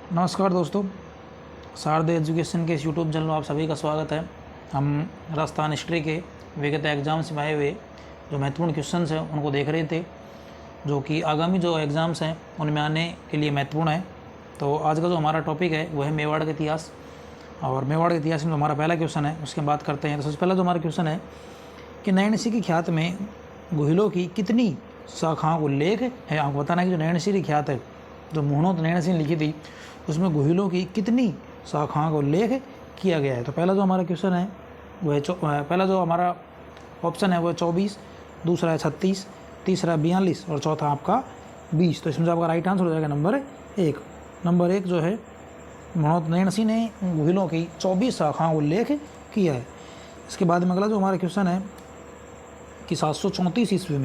नमस्कार दोस्तों, शारदा एजुकेशन के इस यूट्यूब चैनल में आप सभी का स्वागत है। हम राजस्थान हिस्ट्री के विगत एग्ज़ाम्स में आए हुए जो महत्वपूर्ण क्वेश्चंस हैं उनको देख रहे थे, जो कि आगामी जो एग्ज़ाम्स हैं उनमें आने के लिए महत्वपूर्ण है। तो आज का जो हमारा टॉपिक है वो है मेवाड़ का इतिहास। और मेवाड़ के इतिहास में जो हमारा पहला क्वेश्चन है उसकी बात करते हैं। तो सबसे पहला जो हमारा क्वेश्चन है कि नैणसी की ख्यात में गुहिलों की कितनी शाखाओं का उल्लेख है। आपको बताना है कि जो नैणसी की ख्यात है, जो मुहणोत नैणसी ने लिखी थी, उसमें गुहिलों की कितनी शाखाओं का उल्लेख किया गया है। तो पहला जो हमारा क्वेश्चन है वो है पहला जो हमारा ऑप्शन है वो है 24, दूसरा है 36, तीसरा 42 और चौथा आपका 20। तो इसमें जो आपका राइट आंसर हो जाएगा नंबर 1। नंबर 1 जो है, मुहणोत नैणसी ने गुहिलों की 24 शाखाओं का उल्लेख किया है। इसके बाद में अगला जो हमारा क्वेश्चन है कि 734 ईस्वी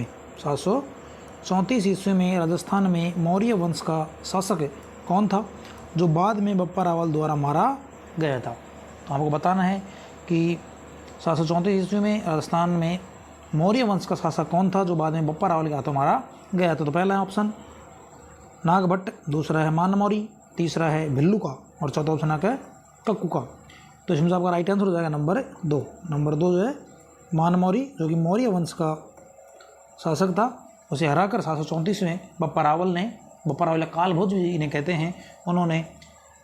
में राजस्थान में मौर्य वंश का शासक कौन था, जो बाद में बप्पा रावल द्वारा मारा गया था। तो आपको बताना है कि 734 ईस्वी में राजस्थान में मौर्य वंश का शासक कौन था, जो बाद में बप्पा रावल के हाथों मारा गया था। तो पहला ऑप्शन नागभट्ट, दूसरा है मानमौरी, तीसरा है भिल्लुका और चौथा ऑप्शन है कक्कुका। तो इसमें से आपका राइट आंसर हो जाएगा नंबर 2। नंबर 2 जो है मानमौरी, जो कि मौर्य वंश का शासक था, उसे हराकर 734 में बप्पा रावल कालभोज जी इन्हें कहते हैं, उन्होंने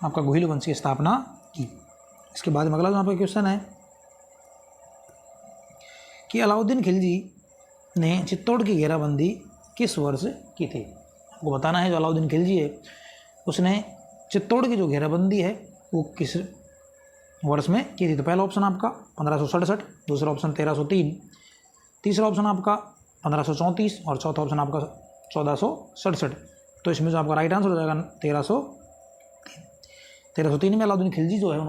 आपका गुहिल वंश की स्थापना की। इसके बाद में अगला जो आपका क्वेश्चन है कि अलाउद्दीन खिलजी ने चित्तौड़ की घेराबंदी किस वर्ष की थी। आपको बताना है जो अलाउद्दीन खिलजी है उसने चित्तौड़ की जो घेराबंदी है वो किस वर्ष में की थी। तो पहला ऑप्शन आपका 1567, दूसरा ऑप्शन 1303, तीसरा ऑप्शन आपका 1534 और चौथा ऑप्शन आपका 1467। तो इसमें जो आपका राइट आंसर हो जाएगा 1303 में अलाउद्दीन खिलजी जो है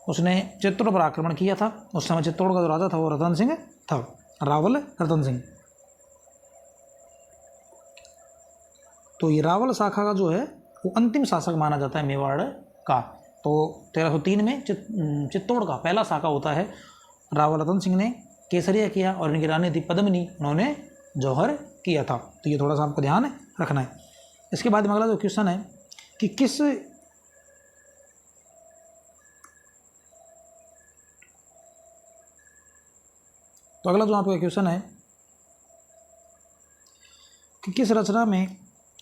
उसने चित्तौड़ पर आक्रमण किया था। उस समय चित्तौड़ का जो राजा था वो रतन सिंह था, रावल रतन सिंह। तो ये रावल शाखा का जो है वो अंतिम शासक माना जाता है मेवाड़ का। तो 1303 में चित्तौड़ का पहला शाखा होता है। रावल रतन सिंह ने केसरिया किया और इनकी रानी थी पद्मिनी, उन्होंने जौहर किया था। तो ये थोड़ा सा आपको ध्यान रखना है। इसके बाद में अगला जो क्वेश्चन है कि अगला जो आपका क्वेश्चन है कि किस रचना में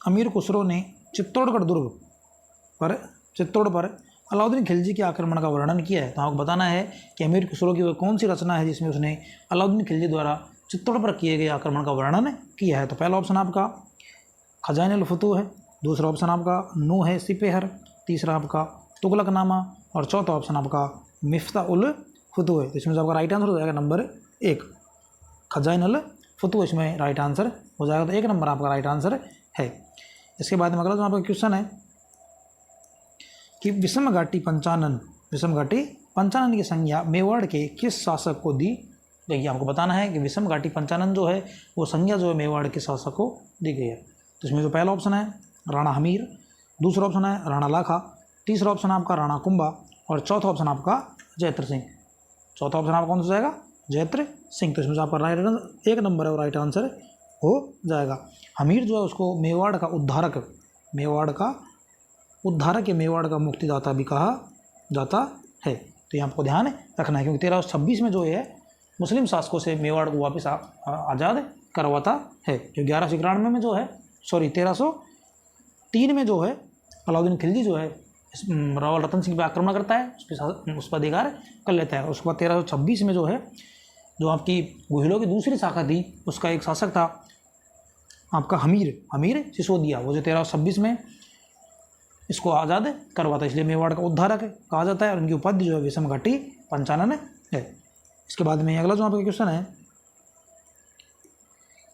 अमीर खुसरो ने चित्तौड़गढ़ दुर्ग पर अलाउद्दीन खिलजी के आक्रमण का वर्णन किया है। तो आपको बताना है कि अमीर खुसरो की वह कौन सी रचना है जिसमें उसने अलाउद्दीन खिलजी द्वारा चित्तौड़ पर किए गए आक्रमण का वर्णन किया है। तो पहला ऑप्शन आपका खजाइन अल फतूह है, दूसरा ऑप्शन आपका नूह है सिपेहर, तीसरा आपका तुगलकनामा और चौथा ऑप्शन आपका मिफ्ता उल फतूह है। तो इसमें से आपका राइट आंसर हो जाएगा नंबर 1, खजाइन अल फतूह इसमें राइट आंसर हो जाएगा। तो 1 नंबर आपका राइट आंसर है। इसके बाद में अगला जो आपका क्वेश्चन है कि विषम घाटी पंचानन की संज्ञा मेवाड़ के किस शासक को दी गई। आपको बताना है कि विषम घाटी पंचानन जो है वो संज्ञा जो है मेवाड़ के शासक को दी गई है। तो इसमें जो पहला ऑप्शन है राणा हमीर, दूसरा ऑप्शन है राणा लाखा, तीसरा ऑप्शन आपका राणा कुंभा और चौथा ऑप्शन आपका जयत्र सिंह। चौथा ऑप्शन आपका कौन सा जाएगा? जयत्र सिंह। तो इसमें से आपका राइट आंसर 1 नंबर है और राइट आंसर हो जाएगा। हमीर जो है उसको मेवाड़ का उद्धारक या मेवाड़ का मुक्तिदाता भी कहा जाता है। तो ये आपको ध्यान रखना है, क्योंकि 1326 में जो है मुस्लिम शासकों से मेवाड़ को वापस आज़ाद करवाता है। जो 1191 में जो है 1303 में जो है अलाउद्दीन खिलजी जो है रावल रतन सिंह पर आक्रमण करता है, उस पर अधिकार कर लेता है। उसके बाद 1326 में जो है जो आपकी गुहिलों की दूसरी शाखा थी उसका एक शासक था आपका हमीर सिसोदिया, वो जो 1326 में इसको आज़ाद करवाता है, इसलिए मेवाड़ का उद्धारक कहा जाता है। और उनकी उपाधि जो है विषम घाटी पंचानन है। इसके बाद में अगला जो आपका क्वेश्चन है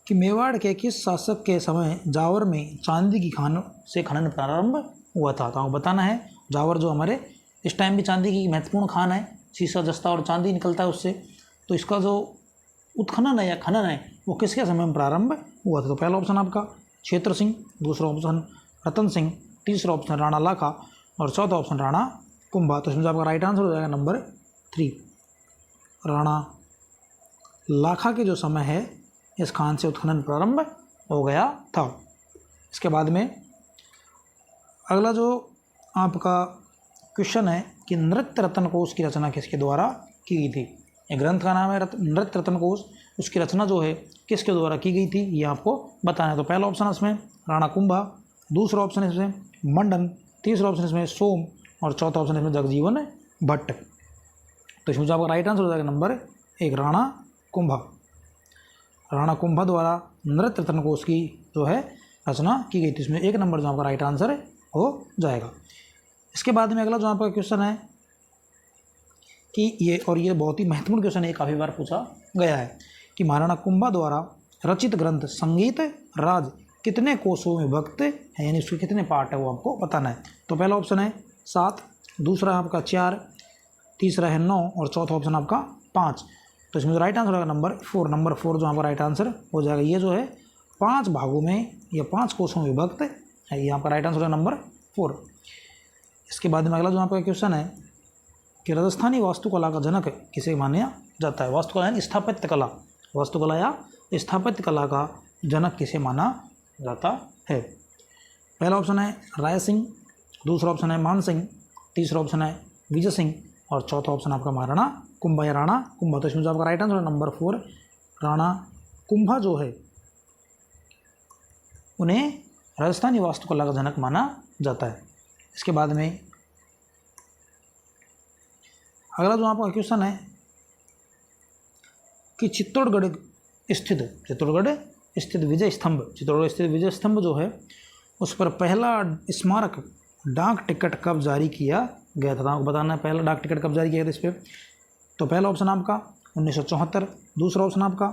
कि मेवाड़ के किस शासक के समय जावर में चांदी की खान से खनन प्रारंभ हुआ था। तो आपको बताना है जावर जो हमारे इस टाइम भी चांदी की महत्वपूर्ण खान है, शीशा जस्ता और चांदी निकलता है उससे। तो इसका जो उत्खनन है या खनन है वो किसके समय में प्रारंभ हुआ था। तो पहला ऑप्शन आपका क्षेत्र सिंह, दूसरा ऑप्शन रतन सिंह, तीसरा ऑप्शन राणा लाखा और चौथा ऑप्शन राणा कुंभा। तो इसमें आपका राइट आंसर हो जाएगा नंबर 3, राणा लाखा के जो समय है इस खान से उत्खनन प्रारंभ हो गया था। इसके बाद में अगला जो आपका क्वेश्चन है कि नृत्य रत्न कोश की रचना किसके द्वारा की गई थी। ये ग्रंथ का नाम है नृत्य रत्न कोश, उसकी रचना जो है किसके द्वारा की गई थी ये आपको बताना है। तो पहला ऑप्शन है इसमें राणा कुंभा, दूसरा ऑप्शन है इसमें मंडन, तीसरा ऑप्शन इसमें सोम और चौथा ऑप्शन इसमें जगजीवन भट्ट। तो इसमें जो आपका राइट आंसर हो जाएगा नंबर 1 राणा कुंभा। राणा कुंभा द्वारा नृत्य रत्न कोश की जो है रचना की गई थी। इसमें 1 नंबर जो आपका राइट आंसर हो जाएगा। इसके बाद में अगला जो आपका क्वेश्चन है कि ये बहुत ही महत्वपूर्ण क्वेश्चन है, काफ़ी बार पूछा गया है कि महाराणा कुंभा द्वारा रचित ग्रंथ संगीत राज कितने कोशों में विभक्त है, यानी उसके कितने पार्ट है वो आपको बताना है। तो पहला ऑप्शन है 7, दूसरा आपका 4, तीसरा है 9 और चौथा ऑप्शन आपका 5। तो इसमें जो राइट आंसर होगा नंबर 4। नंबर 4 जो आपका राइट आंसर हो जाएगा। ये जो है 5 भागों में या 5 कोशों में विभक्त है, ये आपका राइट आंसर होगा नंबर 4। इसके बाद में अगला जो आपका क्वेश्चन है कि राजस्थानी वास्तुकला का जनक किसे माना जाता है। वास्तुकला यानी स्थापत्य कला, वास्तुकला या स्थापत्य कला का जनक किसे माना जाता है। पहला ऑप्शन है राय सिंह, दूसरा ऑप्शन है मान सिंह, तीसरा ऑप्शन है विजय सिंह और चौथा ऑप्शन आपका महाराणा कुंभा या राणा कुंभा। तो इसमें जो आपका राइट आंसर है नंबर 4 राणा कुंभा जो है उन्हें राजस्थानी वास्तुकला का जनक माना जाता है। इसके बाद में अगला जो आपका क्वेश्चन है कि चित्तौड़गढ़ स्थित विजय स्तंभ जो है उस पर पहला स्मारक डाक टिकट कब जारी किया गया था। आपको बताना है पहला डाक टिकट कब जारी किया गया था इस पर। तो पहला ऑप्शन आपका 1974, दूसरा ऑप्शन आपका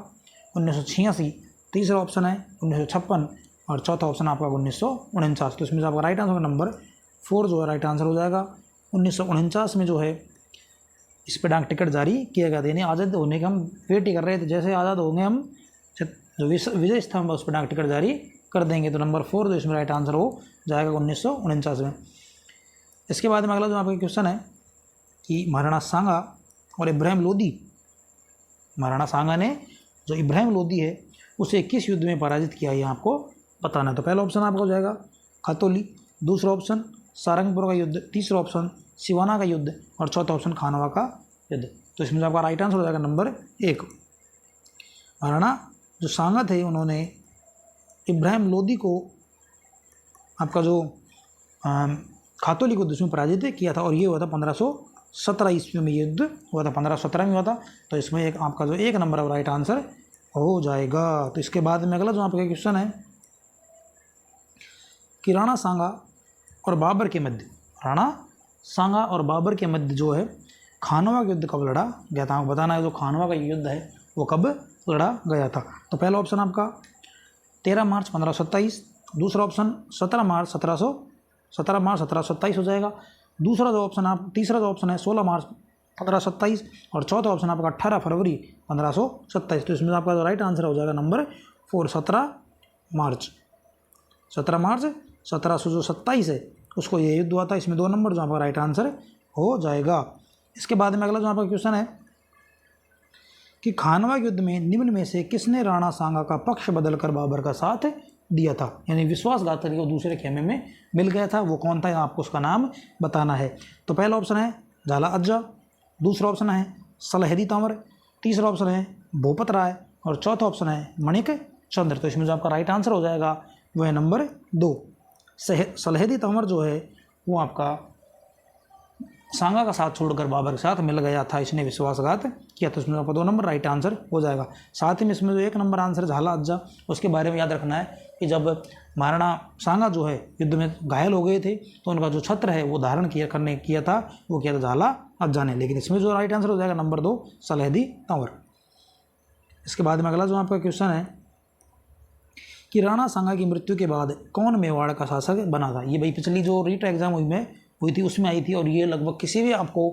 1986, तीसरा ऑप्शन है 1956 और चौथा ऑप्शन आपका 1949। तो इसमें जो आपका राइट आंसर नंबर 4 जो है राइट आंसर हो जाएगा। 1949 में जो है इस पर डाक टिकट जारी किया गया था, यानी आज़ाद होने के हम वेट ही कर रहे थे, जैसे आज़ाद होंगे हम जो विजय स्तंभ है उस पर डाक टिकट जारी कर देंगे। तो नंबर 4 जो इसमें राइट आंसर हो जाएगा 1949 में। इसके बाद में अगला जो आपका क्वेश्चन है कि महाराणा सांगा और इब्राहिम लोदी, महाराणा सांगा ने जो इब्राहिम लोदी है उसे किस युद्ध में पराजित किया ये आपको बताना है। तो पहला ऑप्शन आपका हो जाएगा खतौली, दूसरा ऑप्शन सारंगपुर का युद्ध, तीसरा ऑप्शन सिवाना का युद्ध और चौथा ऑप्शन खानवा का युद्ध। तो इसमें आपका राइट आंसर हो जाएगा नंबर 1। महाराणा जो सांगा थे उन्होंने इब्राहिम लोदी को आपका जो खातौली को युद्ध में पराजित किया था और ये हुआ था 1517 ईस्वी में, ये युद्ध हुआ था 1517 में हुआ था। तो इसमें एक आपका जो 1 नंबर राइट आंसर हो जाएगा। तो इसके बाद में अगला जो आपका क्वेश्चन है कि राणा सांगा और बाबर के मध्य, राणा सांगा और बाबर के मध्य जो है खानवा का युद्ध कब लड़ा गया था। आपको बताना है जो खानवा का युद्ध है वो कब लड़ा गया था। तो पहला ऑप्शन आपका 13 मार्च 1527, दूसरा ऑप्शन 17 मार्च 1727 हो जाएगा। तीसरा जो ऑप्शन है 16 मार्च 1527 और चौथा ऑप्शन आपका 18 फरवरी 1527। तो इसमें आपका जो राइट आंसर हो जाएगा नंबर 4 17 मार्च 1727 है उसको ये युद्ध हुआ था। इसमें 2 नंबर जो आपका राइट आंसर हो जाएगा। इसके बाद में अगला जो आपका क्वेश्चन है कि खानवा युद्ध में निम्न में से किसने राणा सांगा का पक्ष बदलकर बाबर का साथ दिया था, यानी विश्वासघात करके वो दूसरे खेमे में मिल गया था, वो कौन था आपको उसका नाम बताना है। तो पहला ऑप्शन है झाला अज्जा, दूसरा ऑप्शन है सलहेदी तंवर, तीसरा ऑप्शन है भूपत राय और चौथा ऑप्शन है मणिक चंद्र। तो इसमें जो आपका राइट आंसर हो जाएगा वो है नंबर 2। सलहेदी तंवर जो है वो आपका सांगा का साथ छोड़कर बाबर के साथ मिल गया था, इसने विश्वासघात किया। तो इसमें आपका 2 नंबर राइट आंसर हो जाएगा। साथ ही में इसमें जो 1 नंबर आंसर झाला अज्जा उसके बारे में याद रखना है कि जब महाराणा सांगा जो है युद्ध में घायल हो गए थे तो उनका जो छत्र है वो धारण किया था झाला अज्जा ने। लेकिन इसमें जो राइट आंसर हो जाएगा नंबर 2 सलहेदी तंवर। इसके बाद में अगला जो आपका क्वेश्चन है कि राणा सांगा की मृत्यु के बाद कौन मेवाड़ का शासक बना था। ये भाई पिछली जो रीट एग्जाम हुई थी उसमें आई थी और ये लगभग किसी भी आपको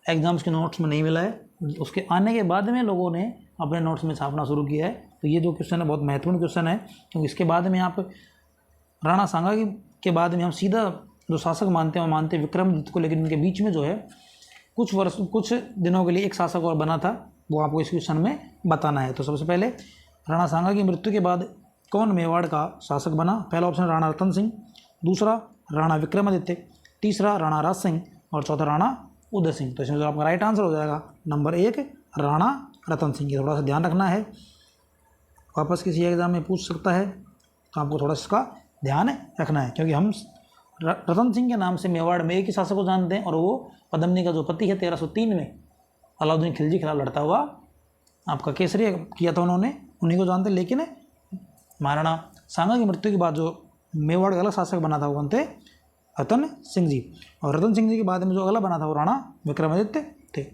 एग्जाम्स के नोट्स में नहीं मिला है, उसके आने के बाद में लोगों ने अपने नोट्स में छापना शुरू किया है। तो ये जो क्वेश्चन है बहुत महत्वपूर्ण क्वेश्चन है क्योंकि इसके बाद में आप राणा सांगा के बाद में हम सीधा जो शासक मानते हैं विक्रमादित्य को, लेकिन उनके बीच में जो है कुछ दिनों के लिए एक शासक और बना था, वो आपको इस क्वेश्चन में बताना है। तो सबसे पहले राणा सांगा की मृत्यु के बाद कौन मेवाड़ का शासक बना। पहला ऑप्शन राणा रतन सिंह, दूसरा राणा विक्रमादित्य, तीसरा राणा राज सिंह और चौथा राणा उदय सिंह। तो इसमें जो आपका राइट आंसर हो जाएगा नंबर 1 राणा रतन सिंह। ये थोड़ा सा ध्यान रखना है, वापस किसी एग्जाम में पूछ सकता है, तो आपको थोड़ा सा इसका ध्यान रखना है, क्योंकि हम रतन सिंह के नाम से मेवाड़ में एक ही शासक को जानते हैं और वो पद्मिनी का जो पति है 1303 में अलाउद्दीन खिलजी के खिलाफ लड़ता हुआ आपका केसरी किया था उन्होंने, उन्हीं को जानते। लेकिन महाराणा सांगा की मृत्यु के बाद जो मेवाड़ का अलग शासक बना था वो कौन थे? रतन सिंह जी। और रतन सिंह जी के बाद में जो अगला बना था वो राणा विक्रमादित्य थे।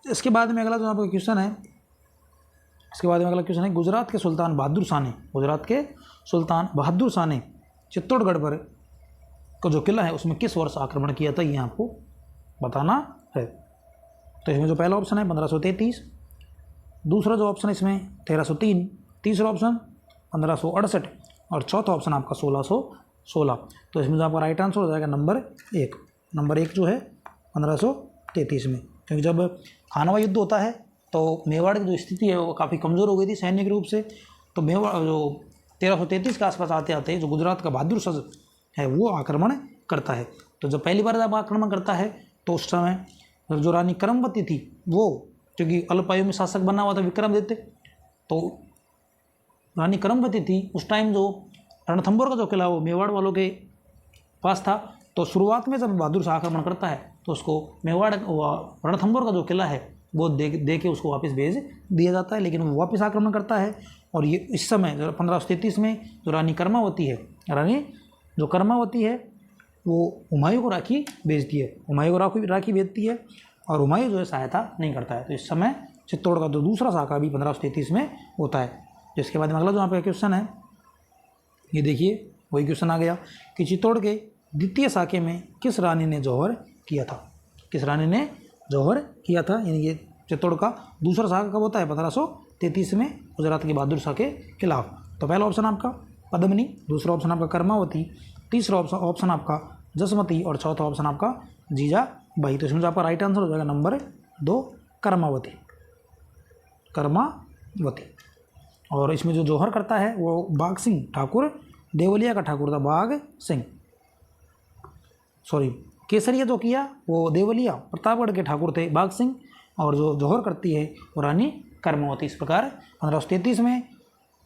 इसके बाद में अगला जो आपका क्वेश्चन है, गुजरात के सुल्तान बहादुर शाह ने, गुजरात के सुल्तान बहादुर शाह ने चित्तौड़गढ़ पर का जो किला है उसमें किस वर्ष आक्रमण किया था, ये आपको बताना है। तो इसमें जो पहला ऑप्शन है 1533, दूसरा जो ऑप्शन है इसमें 1303, तीसरा ऑप्शन 1568 और चौथा ऑप्शन आपका 1616। तो इसमें जो आपका राइट आंसर हो जाएगा नंबर 1। नंबर 1 जो है 1533 में, क्योंकि जब खानवा युद्ध होता है तो मेवाड़ की जो स्थिति है वो काफ़ी कमज़ोर हो गई थी सैनिक रूप से। तो मेवाड़ जो 1333 के आसपास आते आते जो गुजरात का बहादुर शाह है वो आक्रमण करता है। तो जब पहली बार जब आक्रमण करता है तो उस समय जो रानी करमवती थी वो, क्योंकि अल्पायु में शासक बना हुआ था विक्रमादित्य, तो रानी करमवती थी उस टाइम जो रणथंभौर का जो किला वो मेवाड़ वालों के पास था। तो शुरुआत में जब बहादुर शाह आक्रमण करता है तो उसको मेवाड़ रणथंभौर का जो किला है वो दे के उसको वापस भेज दिया जाता है, लेकिन वो वापस आक्रमण करता है। और ये इस समय 1533 में जो रानी कर्मावती है, रानी जो कर्मावती है वो हुमायूं को राखी भेजती है, हुमायूं को राखी भेजती है और हुमायूं जो है सहायता नहीं करता है। तो इस समय चित्तौड़ का जो दूसरा शाखा भी 1533 में होता है। जिसके बाद में अगला जो यहाँ पे क्वेश्चन है, ये देखिए वही क्वेश्चन आ गया कि चित्तौड़ के द्वितीय शाखे में किस रानी ने जौहर किया था, किस रानी ने जौहर किया था। यानी ये चित्तौड़ का दूसरा शाखा कब होता है? 1533 में गुजरात के बहादुर शाह के खिलाफ। तो पहला ऑप्शन आपका पद्मिनी, दूसरा ऑप्शन आपका कर्मावती, तीसरा ऑप्शन आपका जसमती और चौथा ऑप्शन आपका जीजाबाई। तो इसमें जो आपका राइट आंसर हो जाएगा नंबर 2 कर्मावती, कर्मावती। और इसमें जो जौहर करता है वो बाघ सिंह ठाकुर देवलिया का ठाकुर था, बाघ सिंह, सॉरी केसरिया जो किया वो देवलिया प्रतापगढ़ के ठाकुर थे बाघ सिंह, और जो जौहर करती है वो रानी कर्मावती। इस प्रकार 1533 में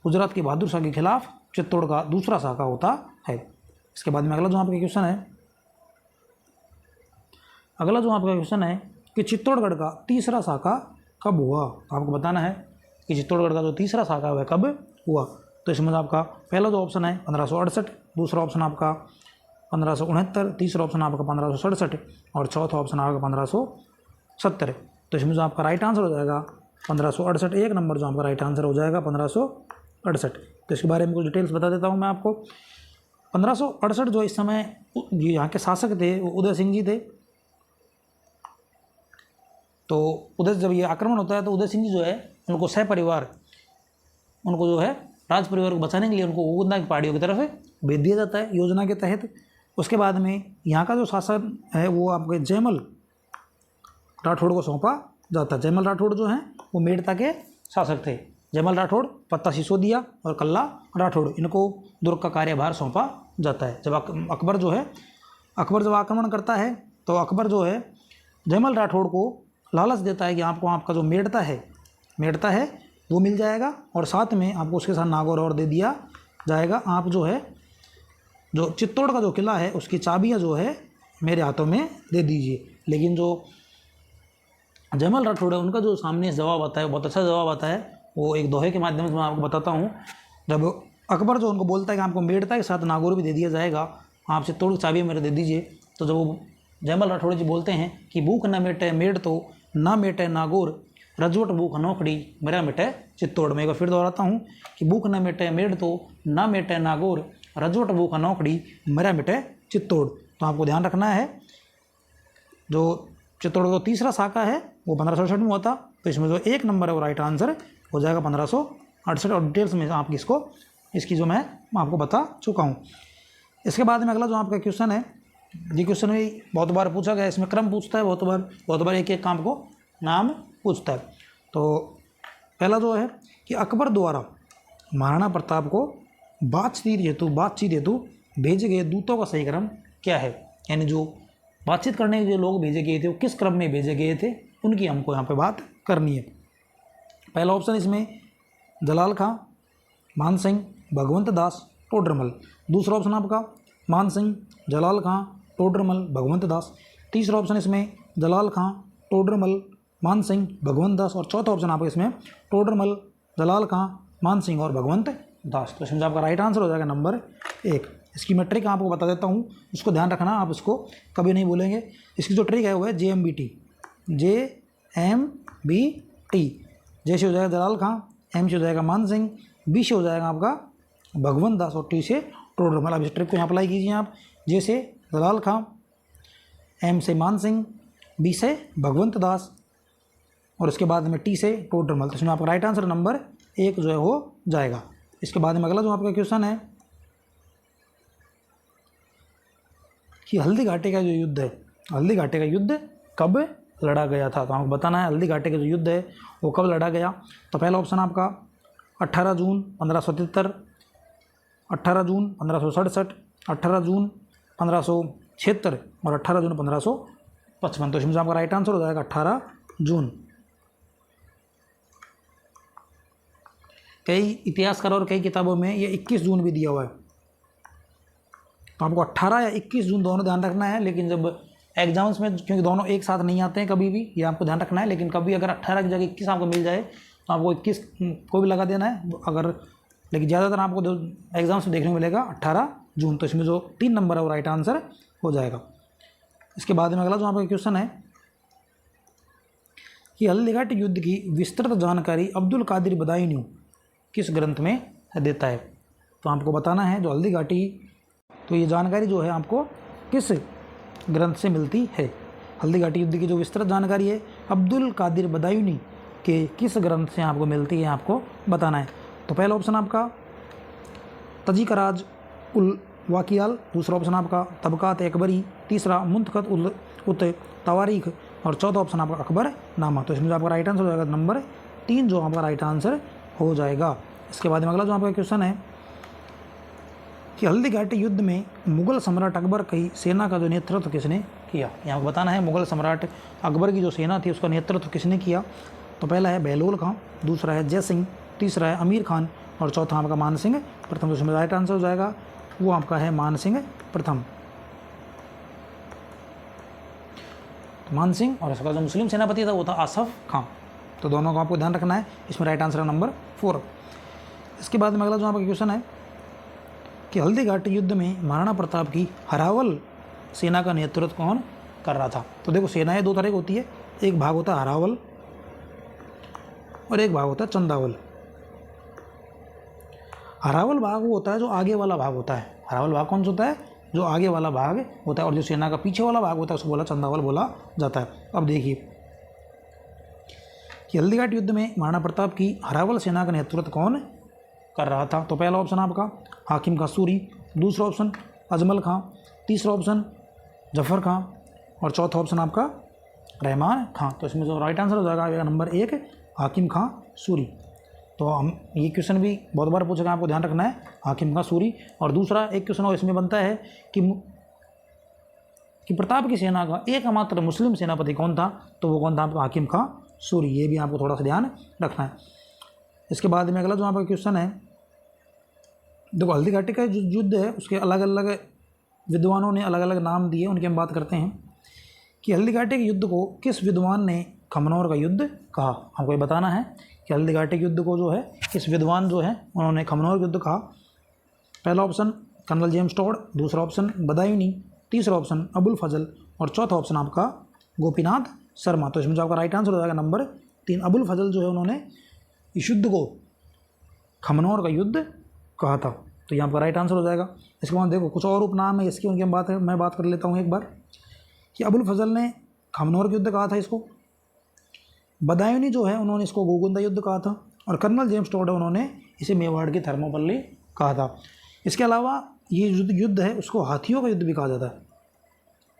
गुजरात के बहादुर शाह के खिलाफ चित्तौड़ का दूसरा शाखा होता है। इसके बाद में अगला जो आपका क्वेश्चन है, कि चित्तौड़गढ़ का तीसरा शाखा कब हुआ। आपको बताना है कि चित्तौड़गढ़ का जो तीसरा शाखा है कब हुआ। तो इसमें आपका पहला जो ऑप्शन है 1568, दूसरा ऑप्शन आपका 1569, तीसरा ऑप्शन आपका 1567 और चौथा ऑप्शन आपका 1570। तो इसमें जो आपका राइट आंसर हो जाएगा 1568, एक नंबर जो आपका राइट आंसर हो जाएगा 1568। तो इसके बारे में कुछ डिटेल्स बता देता हूँ मैं आपको। 1568 जो इस समय यहाँ के शासक थे वो उदय सिंह जी थे। तो जब ये आक्रमण होता है तो उदय सिंह जी जो है उनको सहपरिवार, उनको जो है राज परिवार को बचाने के लिए उनको उगना की पहाड़ियों की तरफ भेज दिया जाता है योजना के तहत। उसके बाद में यहाँ का जो शासन है वो आपके जयमल राठौड़ को सौंपा जाता है। जयमल राठौड़ जो हैं वो मेड़ता के शासक थे। जयमल राठौड़, पत्ता सिसोदिया और कल्ला राठौड़, इनको दुर्ग का कार्यभार सौंपा जाता है। जब अकबर जब आक्रमण करता है तो अकबर जो है जयमल राठौड़ को लालच देता है कि आपको आपका जो मेड़ता है वो मिल जाएगा और साथ में आपको उसके साथ नागौर और दे दिया जाएगा। आप जो है जो चित्तौड़ का जो किला है उसकी चाबियाँ जो है मेरे हाथों में दे दीजिए। लेकिन जो जयमल राठौड़ है उनका जो सामने जवाब आता है, बहुत अच्छा जवाब आता है, वो एक दोहे के माध्यम से मैं आपको बताता हूँ। जब अकबर जो उनको बोलता है कि आपको मेड़ता के साथ नागौर भी दे दिया जाएगा, आप चित्तौड़ की चाबियाँ मेरे दे दीजिए, तो जब वो जयमल राठौड़ जी बोलते हैं कि भूख न मेटे मेड़ तो ना मेटे नागौर, रजवट भूख अनोखड़ी मेरा मिटे चित्तौड़। मैं एक बार फिर दोहराता हूँ कि भूख न मेटे मेड़ तो ना मेटे नागौर, रजवट भूख अनोखड़ी मेरा मिटे चित्तौड़। तो आपको ध्यान रखना है जो चित्तौड़ का तीसरा शाखा है वो 1568 में हुआ था। तो इसमें जो एक नंबर है वो राइट आंसर हो जाएगा 1568। और डिटेल्स में आप इसकी जो मैं आपको बता चुका हूँ। इसके बाद में अगला जो आपका क्वेश्चन है, ये क्वेश्चन भी बहुत बार पूछा गया, इसमें क्रम पूछता है बहुत बार एक एक काम को नाम पूछता है। तो पहला जो है कि अकबर द्वारा महाराणा प्रताप को बातचीत हेतु भेजे गए दूतों का सही क्रम क्या है, यानी जो बातचीत करने के जो लोग भेजे गए थे वो किस क्रम में भेजे गए थे, उनकी हमको यहाँ पे बात करनी है। पहला ऑप्शन इसमें जलाल खां, मान सिंह, भगवंत दास, टोडरमल। दूसरा ऑप्शन आपका मान सिंह, जलाल खां, टोडरमल, भगवंत दास। तीसरा ऑप्शन इसमें जलाल खां, टोडरमल, मान सिंह, भगवंत दास। और चौथा ऑप्शन आपका इसमें टोडरमल, जलाल खां, मान सिंह और भगवंत दास। तो इसमें आपका राइट आंसर हो जाएगा नंबर 1। इसकी मैं ट्रिक आपको बता देता हूँ, उसको ध्यान रखना, आप इसको कभी नहीं भूलेंगे। इसकी जो ट्रिक है वो है JMBT। JMBT। जे से हो जाएगा जलाल खां, M से हो जाएगा मान सिंह, B से हो जाएगा आपका भगवंत दास और T से टोडरमल। अब इस ट्रिक को यहाँ अप्लाई कीजिए आप। जे से जलाल खां, M से मान सिंह, B से भगवंत दास और उसके बाद में T से टोडरमल। तो इसमें आपका राइट आंसर नंबर 1 जो है हो जाएगा। इसके बाद में अगला जो आपका क्वेश्चन है कि हल्दी घाटी का जो युद्ध है, हल्दी घाटी का युद्ध कब लड़ा गया था। तो आपको बताना है हल्दी घाटी का जो युद्ध है वो कब लड़ा गया। तो पहला ऑप्शन आपका 18 जून 1573, 18 जून 1567, 18 जून 1576 और 18 जून 1555। तो इसमें आपका राइट आंसर हो जाएगा 18 जून। कई इतिहासकार और कई किताबों में ये 21 जून भी दिया हुआ है, तो आपको 18 या 21 जून दोनों ध्यान रखना है। लेकिन जब एग्जाम्स में, क्योंकि दोनों एक साथ नहीं आते हैं कभी भी, ये आपको ध्यान रखना है। लेकिन कभी अगर 18 की जगह 21 आपको मिल जाए तो आपको 21 को भी लगा देना है अगर, लेकिन ज़्यादातर आपको जो एग्जाम्स में देखने को मिलेगा 18 जून। तो इसमें जो 3 नंबर है वो राइट आंसर हो जाएगा। इसके बाद में अगला जो आपका क्वेश्चन है कि हल्दी घाटी युद्ध की विस्तृत जानकारी अब्दुल कादिर बदायूनी किस ग्रंथ में देता है। तो आपको बताना है जो हल्दी घाटी, तो ये जानकारी जो है आपको किस ग्रंथ से मिलती है। हल्दी घाटी युद्ध की जो विस्तृत जानकारी है अब्दुल कादिर बदायूनी के किस ग्रंथ से आपको मिलती है, आपको बताना है। तो पहला ऑप्शन आपका तजीकराज उल वाकियाल, दूसरा ऑप्शन आपका तबकात अकबरी, तीसरा मुंतखत उत तवारीख और चौथा ऑप्शन आपका अकबर नामा। तो इसमें आपका राइट आंसर हो जाएगा नंबर 3 जो आपका राइट आंसर हो जाएगा। इसके बाद में अगला जो आपका क्वेश्चन है कि हल्दी घाटी युद्ध में मुगल सम्राट अकबर की सेना का जो नेतृत्व किसने किया। यहाँ बताना है मुगल सम्राट अकबर की जो सेना थी उसका नेतृत्व किसने किया। तो पहला है बहलोल खां, दूसरा है जय सिंह, तीसरा है अमीर खान और चौथा आपका मान सिंह प्रथम। तो इसमें राइट आंसर हो जाएगा वो आपका है मान सिंह प्रथम। तो मान सिंह और इसका जो मुस्लिम सेनापति था वो था आसफ खां। तो दोनों को आपको ध्यान रखना है। इसमें राइट आंसर है नंबर 4। इसके बाद में अगला जो आपका क्वेश्चन है कि हल्दी घाटी युद्ध में महाराणा प्रताप की हरावल सेना का नेतृत्व कौन कर रहा था। तो देखो सेनाएं 2 तरह की होती है, एक भाग होता है हरावल और एक भाग होता है चंदावल। हरावल भाग वो होता है जो आगे वाला भाग होता है। हरावल भाग कौन सा होता है, जो आगे वाला भाग होता है, और जो सेना का पीछे वाला भाग होता है उसको बोला चंदावल बोला जाता है। अब देखिए कि हल्दी घाटी युद्ध में महाराणा प्रताप की हरावल सेना का नेतृत्व कौन कर रहा था। तो पहला ऑप्शन आपका हाकिम खां सूरी, दूसरा ऑप्शन अजमल खां, तीसरा ऑप्शन जफर खां और चौथा ऑप्शन आपका रहमान खां। तो इसमें जो राइट आंसर हो जाएगा नंबर 1 हाकिम खां सूरी। तो हम ये क्वेश्चन भी बहुत बार पूछेगा, आपको ध्यान रखना है हाकिम खां सूरी। और दूसरा एक क्वेश्चन और इसमें बनता है कि प्रताप की सेना का एकमात्र मुस्लिम सेनापति कौन था। तो वो कौन था आपका हाकिम खां सूरी। ये भी आपको थोड़ा सा ध्यान रखना है। इसके बाद में अगला जो आपका क्वेश्चन है, देखो हल्दी घाटी का जो युद्ध है उसके अलग अलग विद्वानों ने अलग अलग नाम दिए, उनकी हम बात करते हैं कि हल्दी घाटी के युद्ध को किस विद्वान ने खमनौर का युद्ध कहा। हमको ये बताना है कि हल्दी घाटी के युद्ध को जो है किस विद्वान जो है उन्होंने खमनौर युद्ध कहा। पहला ऑप्शन कर्नल जेम्स टॉड, दूसरा ऑप्शन बदायूनी, तीसरा ऑप्शन अबुल फजल और चौथा ऑप्शन आपका गोपीनाथ शर्मा। तो इसमें जो आपका राइट आंसर हो जाएगा नंबर 3 अबुल फजल जो है उन्होंने इस युद्ध को खमनौर का युद्ध कहा था। तो यहाँ पर राइट आंसर हो जाएगा। इसके बाद देखो कुछ और उपनाम है इसकी, उनकी मैं बात कर लेता हूँ एक बार कि अबुल फजल ने खमनौर युद्ध कहा था इसको, बदायूनी जो है उन्होंने इसको गोगुंदा युद्ध कहा था और कर्नल जेम्स टॉड उन्होंने इसे मेवाड़ की थर्मोपल्ली कहा था। इसके अलावा ये युद्ध है उसको हाथियों का युद्ध भी कहा जाता है,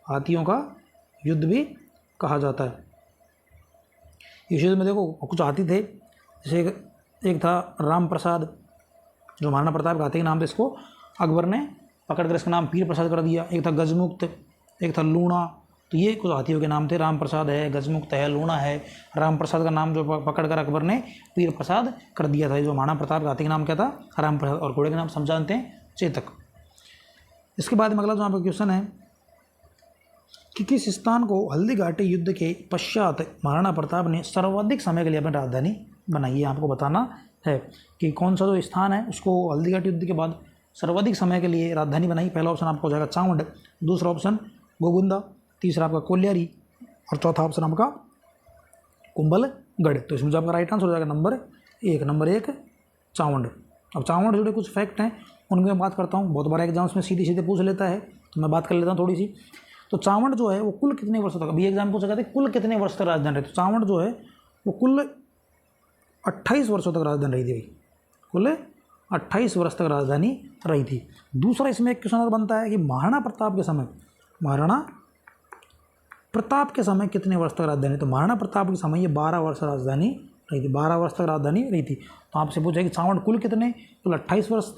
हाथियों का युद्ध भी कहा जाता है। इस युद्ध में देखो कुछ हाथी थे, जैसे एक था राम प्रसाद जो महाराणा प्रताप के हाथी के नाम पे इसको अकबर ने पकड़कर इसका नाम पीर प्रसाद कर दिया। एक था गजमुक्त, एक था लूणा। तो ये कुछ हाथियों के नाम थे, राम प्रसाद है, गजमुक्त है, लूणा है। राम प्रसाद का नाम जो पकड़कर अकबर ने पीर प्रसाद कर दिया था। जो महाराणा प्रताप का हाथी का नाम क्या था? राम प्रसाद। और घोड़े के नाम समझाते हैं चेतक। इसके बाद में अगला जो आपका क्वेश्चन है कि किस स्थान को हल्दी घाटी युद्ध के पश्चात महाराणा प्रताप ने सर्वाधिक समय के लिए अपनी राजधानी बनाई? है आपको बताना है कि कौन सा जो स्थान है उसको हल्दी घाटी युद्ध के बाद सर्वाधिक समय के लिए राजधानी बनाई। पहला ऑप्शन आपका हो जाएगा चावंड, दूसरा ऑप्शन गोगुंदा, तीसरा आपका कोल्यारी और चौथा ऑप्शन आपका कुंभलगढ़। तो इसमें जो आपका राइट आंसर हो जाएगा नंबर एक चावंड। अब चावंड जुड़े कुछ फैक्ट हैं उनकी मैं बात करता हूँ। बहुत बार एग्जाम्स में सीधे सीधे पूछ लेता है, तो मैं बात कर लेता हूँ थोड़ी सी। तो चावंड जो है वो कुल कितने वर्ष तक, अभी एग्जाम पूछा गया था कुल कितने वर्ष तक राजधानी रही? तो चावंड जो है वो कुल 28 वर्षों तक राजधानी रही थी। कुल 28 वर्ष तक राजधानी रही थी। दूसरा इसमें एक क्वेश्चन और बनता है कि महाराणा प्रताप के समय कितने वर्ष तक राजधानी? तो महाराणा प्रताप के समय ये 12 वर्ष राजधानी रही थी। 12 वर्ष तक राजधानी रही थी। तो आपसे पूछा कि चावंड कुल कितने? कुल 28 वर्ष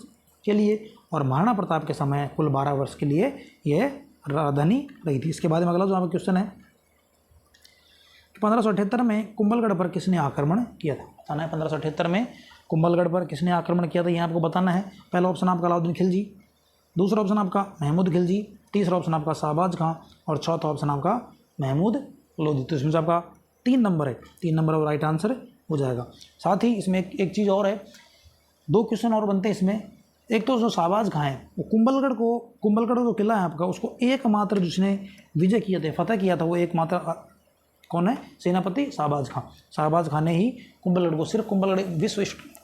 के लिए, और महाराणा प्रताप के समय कुल 12 वर्ष के लिए ये राजधानी रही थी। इसके बाद में अगला जो आपका क्वेश्चन है 1578 में कुंभलगढ़ पर किसने आक्रमण किया था? बताना है 1578 में कुंभलगढ़ पर किसने आक्रमण किया था, ये आपको बताना है। पहला ऑप्शन आपका अलाउद्दीन खिलजी, दूसरा ऑप्शन आपका महमूद खिलजी, तीसरा ऑप्शन आपका शाहबाज खां और चौथा ऑप्शन आपका महमूद लोधी। तो इसमें जो आपका 3 नंबर है, 3 नंबर और राइट आंसर हो जाएगा। साथ ही इसमें एक चीज़ और है, 2 क्वेश्चन और बनते हैं इसमें। एक तो जो शाहबाज खां है वो कुंभलगढ़ जो किला है आपका उसको एकमात्र जिसने विजय किया था, फतह किया था, वो एकमात्र कौन है? सेनापति शाहबाज खां। शाहबाज खां ने ही कुंभलगढ़ को, सिर्फ कुंभलगढ़ विश्व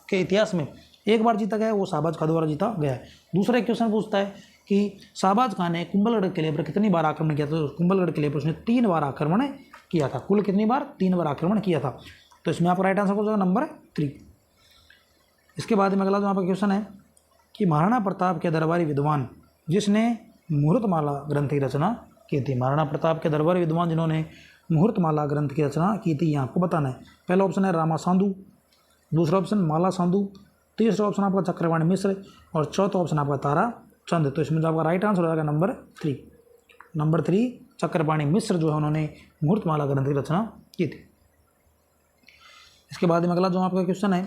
के इतिहास में एक बार जीता गया है, वो शाहबाज खां द्वारा जीता गया है। दूसरा एक क्वेश्चन पूछता है कि शाहबाज खां ने कुंभलगढ़ किले पर कितनी बार आक्रमण किया था? तो कुंभलगढ़ किले पर उसने 3 बार आक्रमण किया था। कुल कितनी बार? 3 बार आक्रमण किया था। तो इसमें आपका राइट आंसर हो जाएगा नंबर 3। इसके बाद में अगला जो आपका क्वेश्चन है कि महाराणा प्रताप के दरबारी विद्वान जिसने मुहूर्तमाला ग्रंथ की रचना की थी? महाराणा प्रताप के दरबारी विद्वान जिन्होंने मुहूर्तमाला ग्रंथ की रचना की थी, ये आपको बताना है। पहला ऑप्शन है रामा साधु, दूसरा ऑप्शन माला साधु, तीसरा ऑप्शन आपका चक्रवाणी मिश्र और चौथा ऑप्शन आपका तारा चंद। तो इसमें जो आपका राइट आंसर हो जाएगा नंबर 3 चक्रवाणी मिश्र जो है उन्होंने मुहूर्तमाला ग्रंथ की रचना की थी। इसके बाद में अगला जो आपका क्वेश्चन है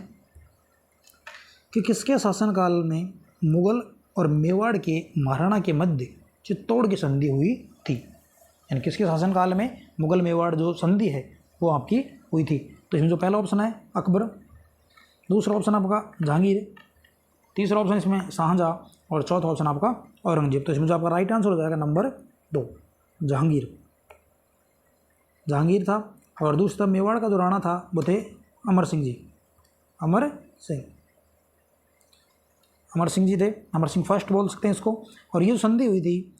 कि किसके शासनकाल में मुगल और मेवाड़ के महाराणा के मध्य चित्तौड़ की संधि हुई थी? यानी किसके शासनकाल में मुगल मेवाड़ जो संधि है वो आपकी हुई थी? तो इसमें जो पहला ऑप्शन है अकबर, दूसरा ऑप्शन आपका जहांगीर, तीसरा ऑप्शन इसमें शाहजहाँ और चौथा ऑप्शन आपका औरंगजेब। तो इसमें जो आपका राइट आंसर हो जाएगा नंबर 2 जहांगीर था। और दूसरा मेवाड़ का जो राणा था वो थे अमर सिंह जी थे। अमर सिंह फर्स्ट बोल सकते हैं इसको। और ये जो संधि हुई थी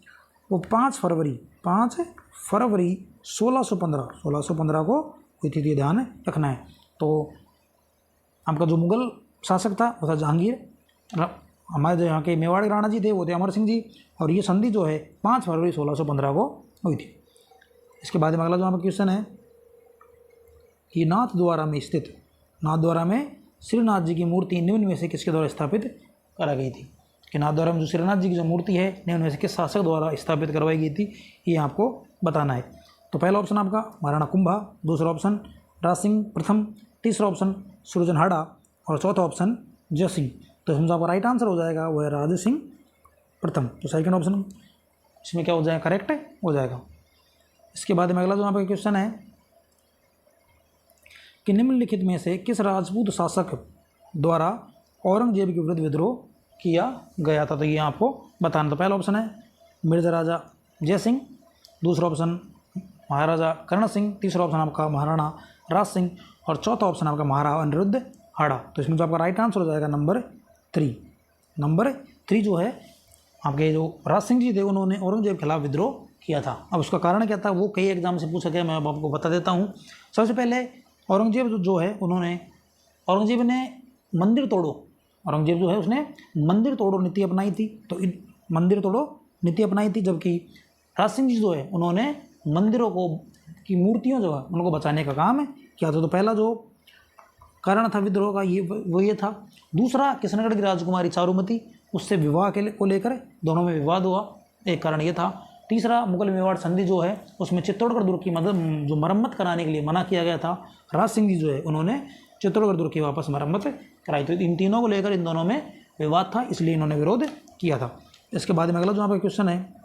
वो 5 फरवरी 1615 को हुई थी। ये ध्यान रखना है। तो आपका जो मुगल शासक था वो था जहांगीर, हमारे जो यहाँ के मेवाड़ के राणा जी थे वो थे अमर सिंह जी, और ये संधि जो है 5 फरवरी 1615 को हुई थी। इसके बाद में अगला जो आपका क्वेश्चन है कि नाथद्वारा में श्रीनाथ जी की मूर्ति निम्न में से किसके द्वारा स्थापित करा गई थी? कि नाथद्वारा में जो श्रीनाथ जी की जो मूर्ति है निम्न में से किस शासक द्वारा स्थापित करवाई गई थी, ये आपको बताना है। तो पहला ऑप्शन आपका महाराणा कुंभा, दूसरा ऑप्शन राज सिंह प्रथम, तीसरा ऑप्शन सुरजनहाड़ा और चौथा ऑप्शन जय सिंह। तो इसमें आपका राइट आंसर हो जाएगा वो है राज सिंह प्रथम। तो सेकंड ऑप्शन इसमें क्या हो जाएगा? करेक्ट हो जाएगा। इसके बाद में अगला जो आपका क्वेश्चन है कि निम्नलिखित में से किस राजपूत शासक द्वारा औरंगजेब के विरुद्ध विद्रोह किया गया था? तो ये आपको बताना। तो पहला ऑप्शन है मिर्जा राजा जय सिंह, दूसरा ऑप्शन महाराजा कर्ण सिंह, तीसरा ऑप्शन आपका महाराणा राज सिंह और चौथा ऑप्शन आपका महाराणा अनिरुद्ध हाड़ा। तो इसमें जो आपका राइट आंसर हो जाएगा नंबर 3 जो है आपके जो राज सिंह जी थे उन्होंने औरंगजेब के खिलाफ विद्रोह किया था। अब उसका कारण क्या था वो कई एग्जाम से पूछा गया, मैं अब आपको बता देता हूँ। सबसे पहले औरंगजेब जो है औरंगजेब ने मंदिर तोड़ो, औरंगजेब जो है उसने मंदिर तोड़ो नीति अपनाई थी। तो मंदिर तोड़ो नीति अपनाई थी, जबकि राज सिंह जी जो है उन्होंने मंदिरों की मूर्तियों जो है उनको बचाने का काम किया था। तो पहला जो कारण था विद्रोह का ये था। दूसरा किशनगढ़ की राजकुमारी चारुमती उससे विवाह को लेकर दोनों में विवाद हुआ, एक कारण ये था। तीसरा, मुगल मेवाड़ संधि जो है उसमें चित्तौड़गढ़ दुर्ग की जो मरम्मत कराने के लिए मना किया गया था। राज सिंह जी जो है उन्होंने चित्तौड़गढ़ दुर्ग की वापस मरम्मत कराई। तो इन तीनों को लेकर इन दोनों में विवाद था, इसलिए इन्होंने विरोध किया था। इसके बाद में अगला जो यहाँ पर क्वेश्चन है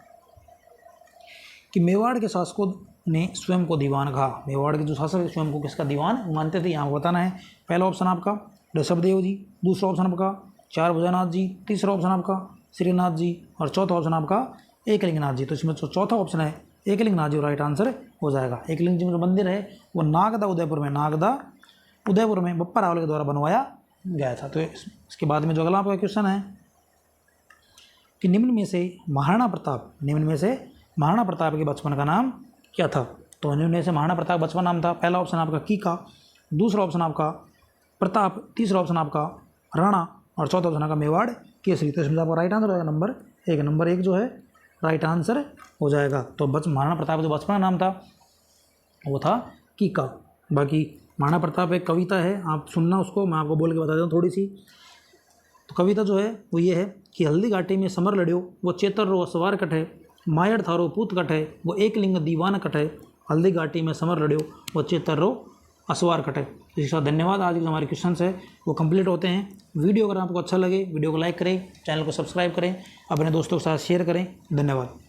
कि मेवाड़ के शासकों ने स्वयं को दीवान कहा। मेवाड़ के जो शासक स्वयं को किसका दीवान मानते थे, यहाँ बताना है। पहला ऑप्शन आपका ऋषभदेव जी, दूसरा ऑप्शन आपका चार भुजानाथ जी, तीसरा ऑप्शन आपका श्रीनाथ जी और चौथा ऑप्शन आपका एकलिंगनाथ जी। तो इसमें जो चौथा ऑप्शन है एकलिंगनाथ जी राइट आंसर हो जाएगा। एकलिंग जी में जो मंदिर है वो नागदा उदयपुर में बप्पा रावल के द्वारा बनवाया गया था। तो इसके बाद में जो अगला आपका क्वेश्चन है कि निम्न में से महाराणा प्रताप के बचपन का नाम क्या था। तो निम्न में से महाराणा प्रताप बचपन नाम था। पहला ऑप्शन आपका कीका, दूसरा ऑप्शन आपका प्रताप, तीसरा ऑप्शन आपका राणा और चौथा ऑप्शन आपका मेवाड़ केसरी। तो इसमें आपका राइट आंसर हो जाएगा नंबर एक जो है राइट आंसर हो जाएगा। तो महाराणा प्रताप जो बचपन नाम था वो था कीका। बाकी महाराणा प्रताप एक कविता है, आप सुनना उसको, मैं आपको बोल के बता देता हूँ थोड़ी सी। तो कविता जो है वो ये है कि हल्दी घाटी में समर लड़ियो वो चेतर रो सवार कटे, मायड़ थारो पूत कटे वो एक लिंग दीवान कटे, हल्दी घाटी में समर लड़ियो वो चेतर रो असवार कटे। इसी के साथ धन्यवाद। आज के जो हमारे क्वेश्चन है वो कंप्लीट होते हैं। वीडियो अगर आपको अच्छा लगे वीडियो को लाइक करें, चैनल को सब्सक्राइब करें, अपने दोस्तों के साथ शेयर करें। धन्यवाद।